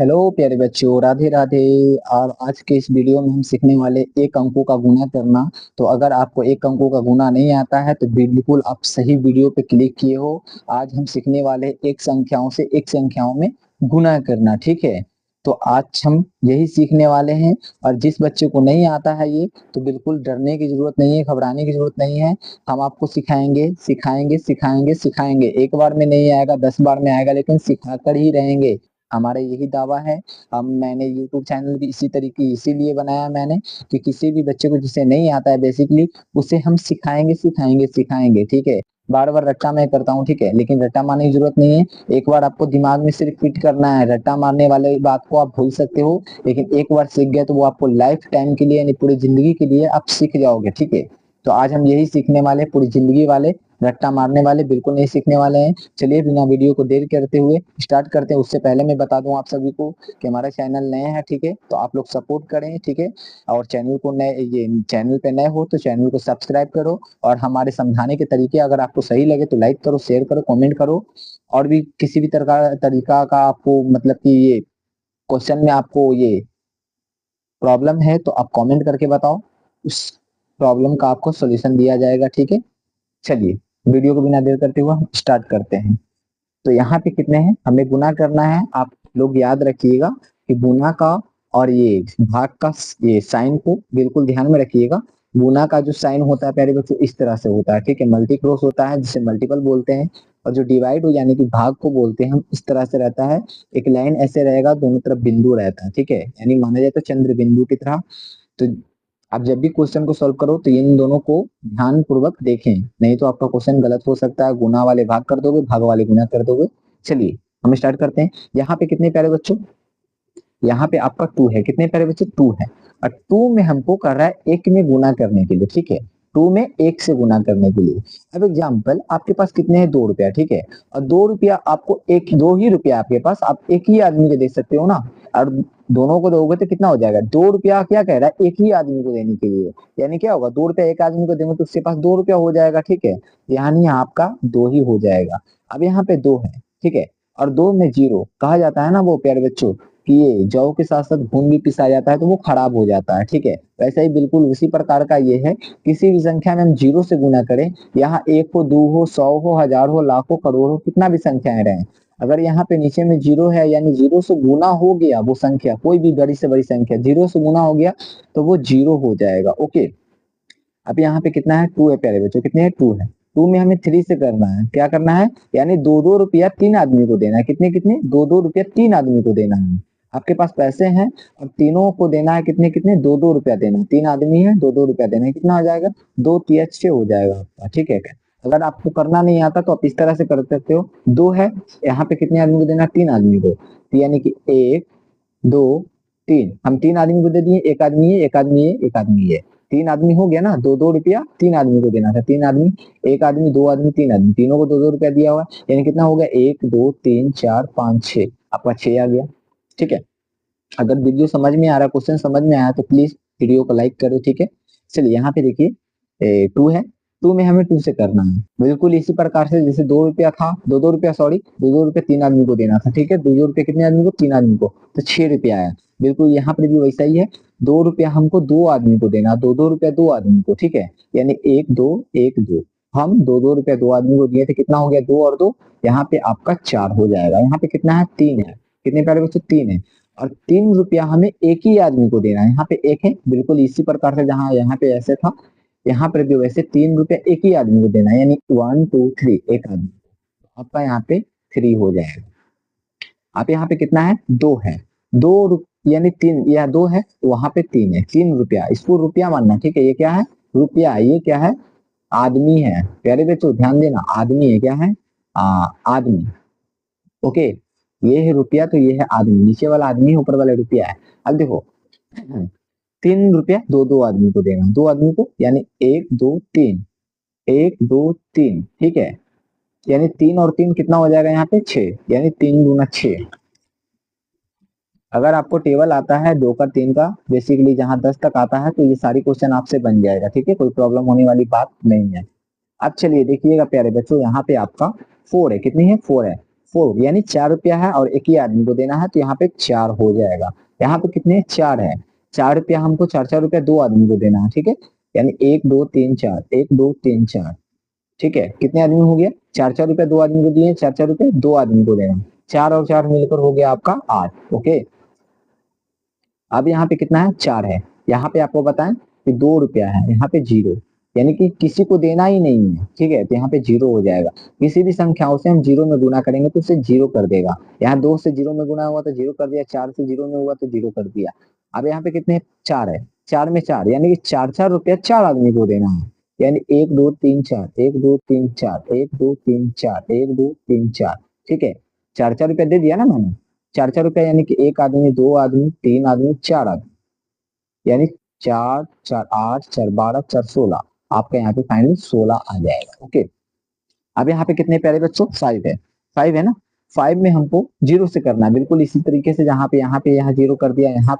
Hello प्यारे बच्चों, राधे राधे। और आज के इस वीडियो में हम सीखने वाले एक अंकों का गुणा करना। तो अगर आपको एक अंकों का गुणा नहीं आता है तो बिल्कुल आप सही वीडियो पे क्लिक किए हो। आज हम सीखने वाले एक संख्याओं से एक संख्याओं में गुणा करना, ठीक है। तो आज हम यही सीखने वाले हैं। और जिस बच्चे को नहीं आता है ये, तो बिल्कुल डरने की जरूरत नहीं है, घबराने की जरूरत नहीं है। हम आपको सिखाएंगे सिखाएंगे सिखाएंगे सिखाएंगे। एक बार में नहीं आएगा, 10 बार में आएगा, लेकिन सिखाकर ही रहेंगे। हमारा यही दावा है। हम मैंने YouTube चैनल भी इसी तरीके इसीलिए बनाया मैंने कि किसी भी बच्चे को जिसे नहीं आता है बेसिकली, उसे हम सिखाएंगे सिखाएंगे सिखाएंगे, ठीक है। बार बार रट्टा मैं करता हूँ, ठीक है, लेकिन रट्टा मारने की जरूरत नहीं है। एक बार आपको दिमाग में सिर्फ फिट करना है। रट्टा मारने वाले बात को आप भूल सकते हो, लेकिन एक बार सीख गए तो वो आपको लाइफ टाइम के लिए यानी पूरी जिंदगी के लिए आप सीख जाओगे, ठीक है। तो आज हम यही सीखने वाले, पूरी जिंदगी वाले। रट्टा मारने वाले बिल्कुल नहीं सीखने वाले हैं। चलिए बिना वीडियो को देर करते हुए स्टार्ट करते हैं। उससे पहले मैं बता दूं आप सभी को कि हमारा चैनल नए हैं, ठीक है, तो आप लोग सपोर्ट करें, ठीक है। और चैनल को नए, ये चैनल पे नए हो तो चैनल को सब्सक्राइब करो। और हमारे समझाने के तरीके अगर आपको सही लगे तो लाइक करो, शेयर करो, कमेंट करो। और भी किसी भी तरह तरीका का आपको मतलब कि ये क्वेश्चन में आपको ये प्रॉब्लम है तो आप कमेंट करके बताओ। उस प्रॉब्लम का आपको सोल्यूशन दिया जाएगा, ठीक है। चलिए वीडियो को बिना देर करते हुए हम स्टार्ट करते हैं। तो यहाँ पे कितने हैं, हमें गुना करना है। आप लोग याद रखिएगा कि गुना का और ये भाग का ये साइन को बिल्कुल ध्यान में रखिएगा। गुना का जो साइन होता है प्यारे बच्चों इस तरह से होता है, ठीक है। मल्टी क्रॉस होता है जिसे मल्टीपल बोलते हैं। और जो डिवाइड हो यानी कि भाग को बोलते हैं हम, इस तरह से रहता है। एक लाइन ऐसे रहेगा, दोनों तरफ बिंदु रहता है, ठीक है, यानी माना जाए तो चंद्र बिंदु की तरह। तो आप जब भी क्वेश्चन को सॉल्व करो तो इन दोनों को ध्यान पूर्वक देखें, नहीं तो आपका क्वेश्चन गलत हो सकता है। गुना वाले भाग कर दोगे, भाग वाले गुना कर दोगे। चलिए हम स्टार्ट करते हैं। यहाँ पे कितने प्यारे बच्चों, यहाँ पे आपका 2 है। कितने प्यारे बच्चे, 2 है। और 2 में हमको कर रहा है एक में गुना करने के लिए, ठीक है। 2 में एक से गुना करने के लिए। अब एग्जाम्पल आपके पास कितने हैं, 2 रुपया, ठीक है। और 2 रुपया आपको एक, 2 ही रुपया आपके पास, आप एक ही आदमी को दे सकते हो ना। और दोनों को दोगे तो कितना हो जाएगा, 2 रुपया क्या कह रहा है, एक ही आदमी को देने के लिए। यानी क्या होगा, 2 रुपया एक आदमी को देंगे तो उसके पास 2 रुपया हो जाएगा, ठीक है। यानी आपका 2 ही हो जाएगा। अब यहाँ पे 2 है, ठीक है। और 2 में 0 कहा जाता है ना वो प्यारे बच्चों कि ये जौ के साथ साथ घून भी पिसा जाता है तो वो खराब हो जाता है, ठीक है। वैसे ही बिल्कुल उसी प्रकार का ये है। किसी भी संख्या में हम 0 से गुना करें, यहाँ 1 हो, 2 हो, 100 हो, 1000 हो, लाख हो, करोड़ हो, कितना भी संख्याएं रहे, अगर यहाँ पे नीचे में 0 है यानी 0 से गुना हो गया वो संख्या, कोई भी बड़ी से बड़ी संख्या 0 से गुना हो गया तो वो 0 हो जाएगा, ओके। अब यहाँ पे कितना है, 2 है प्यारे बच्चों। कितने है, 2 है। 2 में हमें 3 से करना है, क्या करना है, यानी 2-2 रुपया 3 आदमी को देना है। कितने कितने, 2-2 रुपया 3 आदमी को देना है। आपके पास पैसे हैं और तीनों को देना है, कितने कितने, 2-2 रुपया देना है। 3 आदमी है, 2-2 रुपया देना है। कितना हो जाएगा, 2 तिया 6 हो जाएगा आपका, ठीक है। अगर आपको करना नहीं आता तो आप इस तरह से कर सकते हो। 2 है, यहाँ पे कितने आदमी को देना है, 3 आदमी को। तो यानी कि 1 2 3, हम 3 आदमी को दे दिए। एक आदमी है, एक आदमी है, एक आदमी है। 3 आदमी हो गया ना, 2-2 रुपया 3 आदमी को देना था। 3 आदमी, एक आदमी, 2 आदमी, 3 आदमी, तीनों को 2-2 रुपया दिया हुआ है। यानी कितना हो गया, 1 2 3 4 5 6, आपका 6 आ गया, ठीक है। अगर वीडियो समझ में आ रहा है, क्वेश्चन समझ में आया तो प्लीज वीडियो को लाइक करो, ठीक है। चलिए यहाँ पे देखिए 2 है। 2 में हमें 2 से करना है, बिल्कुल इसी प्रकार से जैसे 2 रुपया था, 2-2 रुपया, सॉरी, 2-2 रुपया 3 आदमी को देना था, ठीक है। 2-2 रुपया कितने आदमी को, 3 आदमी को, तो 6 रुपया आया। बिल्कुल यहाँ पर भी वैसा ही है। 2 रुपया हमको 2 आदमी को देना, 2-2 रुपया 2 आदमी को, ठीक है। यानी 1 2 1 2, हम 2-2 रुपया 2 आदमी को दिए थे। कितना हो गया, 2 और 2, यहाँ पे आपका 4 हो जाएगा। यहाँ पे कितना है, 3 है। कितने प्यारे बच्चों, 3 है। और 3 रुपया हमें एक ही आदमी को देना है। यहाँ पे 1 है, बिल्कुल इसी प्रकार से जहाँ यहाँ पे ऐसे था, यहाँ पर भी वैसे 3 रुपया एक ही आदमी को देना है। यानी 1 2 3, एक आदमी, आपका यहाँ पे 3 हो जाएगा। आप यहाँ पे कितना है, 2 है। 2 यानी 3, यह 2 है तो वहां पे 3 है। 3 रुपया, इसको रुपया मानना, ठीक है। ये क्या है, रुपया। ये क्या है, आदमी है प्यारे बच्चों, ध्यान देना, आदमी है। क्या है, आदमी, ओके। ये है रुपया तो ये है आदमी, नीचे वाला आदमी है, ऊपर वाला रुपया है। अब देखो 3 रुपया 2-2 आदमी को देना, 2 आदमी को, यानी 1 2 3, 1 2 3, ठीक है। यानी 3 और 3 कितना हो जाएगा, यहाँ पे 6, यानी 3 दूना 6। अगर आपको टेबल आता है 2 का 3 का, बेसिकली जहां 10 तक आता है, तो ये सारी क्वेश्चन आपसे बन जाएगा, ठीक है, कोई प्रॉब्लम होने वाली बात नहीं है। अब चलिए देखिएगा प्यारे बच्चों, यहाँ पे आपका 4 है। कितनी है, 4 है। 4 यानी 4 रुपया है और एक ही आदमी को देना है, तो यहाँ पे 4 हो जाएगा। यहाँ पे कितने 4 है, 4 रुपया हमको 4 रुपया 2 आदमी को देना है, ठीक है। यानी 1 2 3 4, 1 2 3 4, ठीक है। कितने आदमी हो गया, 4 रुपया 2 आदमी को दिए, 4 रुपया 2 आदमी को देना, 4 और 4 मिलकर हो गया आपका 8। ओके, अब यहाँ पे कितना है, 4 है। यहाँ पे आपको बताएं कि 2 रुपया है, यहाँ पे 0, यानी कि किसी को देना ही नहीं है, ठीक है। तो यहाँ पे 0 हो जाएगा। किसी भी संख्याओं से हम 0 में गुना करेंगे तो उसे 0 कर देगा। यहाँ 2 से 0 में गुना हुआ तो 0 कर दिया, 4 से 0 में हुआ तो 0 कर दिया। अब यहाँ पे कितने 4 है, 4 में 4, यानी कि 4 रुपया 4 आदमी को देना है। यानी 1 2 3 4, 1 2 3 4, 1 2 3 4, 1 2 3 4, ठीक है। 4 रुपया दे दिया ना मैंने, 4 रुपया, यानी कि 1 आदमी, 2 आदमी, 3 आदमी, 4 आदमी, यानी 4 4 8 4 12 4 16, आपका यहाँ पे फाइनली 16 आ जाएगा। ओके, अब यहाँ पे कितने प्यारे बच्चों, 5 है, 5 है ना। 5 में हमको 0 से करना है, बिल्कुल इसी तरीके से जहाँ पे यहाँ 0 कर दिया, यहाँ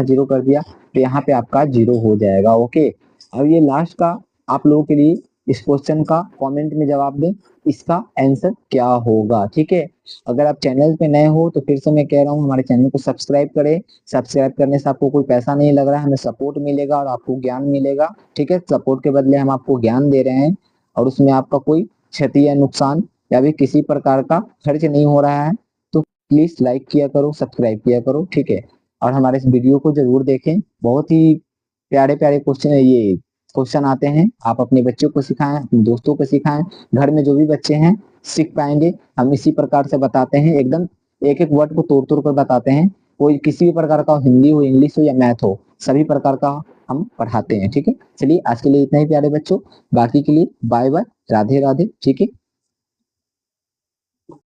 0 कर दिया, तो यहाँ पे आपका 0 हो जाएगा। ओके, अब ये लास्ट का आप लोगों के लिए इस क्वेश्चन का कमेंट में जवाब दें, इसका आंसर क्या होगा, ठीक है। अगर आप चैनल पे नए हो तो फिर से मैं कह रहा हूँ हमारे चैनल को सब्सक्राइब करें। सब्सक्राइब करने से आपको कोई पैसा नहीं लग रहा है, हमें सपोर्ट मिलेगा और आपको ज्ञान मिलेगा, ठीक है। सपोर्ट के बदले हम आपको ज्ञान दे रहे हैं और उसमें आपका कोई क्षति या नुकसान या भी किसी प्रकार का खर्च नहीं हो रहा है। तो प्लीज लाइक किया करो, सब्सक्राइब किया करो, ठीक है। और हमारे इस वीडियो को जरूर देखें, बहुत ही प्यारे प्यारे क्वेश्चन आते हैं। आप अपने बच्चों को सिखाएं, अपने दोस्तों को सिखाएं, घर में जो भी बच्चे हैं सीख पाएंगे। हम इसी प्रकार से बताते हैं, एकदम एक एक वर्ड को तोड़ तोड़ कर बताते हैं। कोई किसी भी प्रकार का, हिंदी हो, इंग्लिश हो या मैथ हो, सभी प्रकार का हम पढ़ाते हैं, ठीक है। चलिए आज के लिए इतना ही प्यारे बच्चों, बाकी के लिए बाय बाय, राधे राधे, ठीक है।